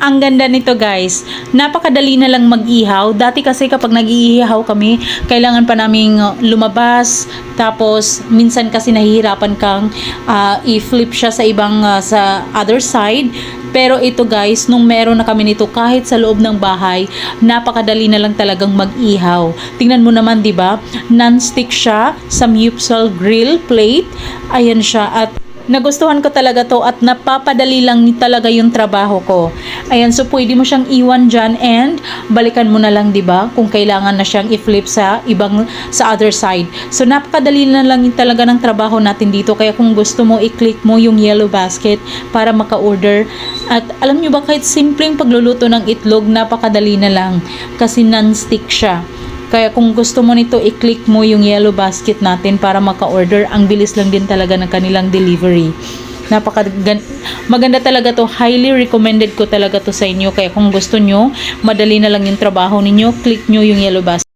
Ang ganda nito guys, napakadali na lang mag-ihaw. Dati kasi kapag nag-iihaw kami, kailangan pa naming lumabas. Tapos minsan kasi nahihirapan kang i-flip siya sa ibang sa other side. Pero ito guys, nung meron na kami nito kahit sa loob ng bahay, napakadali na lang talagang mag-ihaw. Tingnan mo naman 'di ba? Non-stick siya sa Mupsal grill plate. Ayan siya at nagustuhan ko talaga to at napapadali lang talaga yung trabaho ko. Ayan, so pwede mo siyang iwan dyan and balikan mo na lang, 'di ba? Kung kailangan na siyang i-flip sa other side. So napakadali na lang talaga ng trabaho natin dito. Kaya kung gusto mo, i-click mo yung yellow basket para maka-order. At alam nyo ba, kahit simpleng pagluluto ng itlog, napakadali na lang kasi non-stick siya. Kaya kung gusto mo nito, i-click mo yung yellow basket natin para maka-order. Ang bilis lang din talaga ng kanilang delivery. Maganda talaga to. Highly recommended ko talaga to sa inyo. Kaya kung gusto nyo, madali na lang yung trabaho ninyo, click nyo yung yellow basket.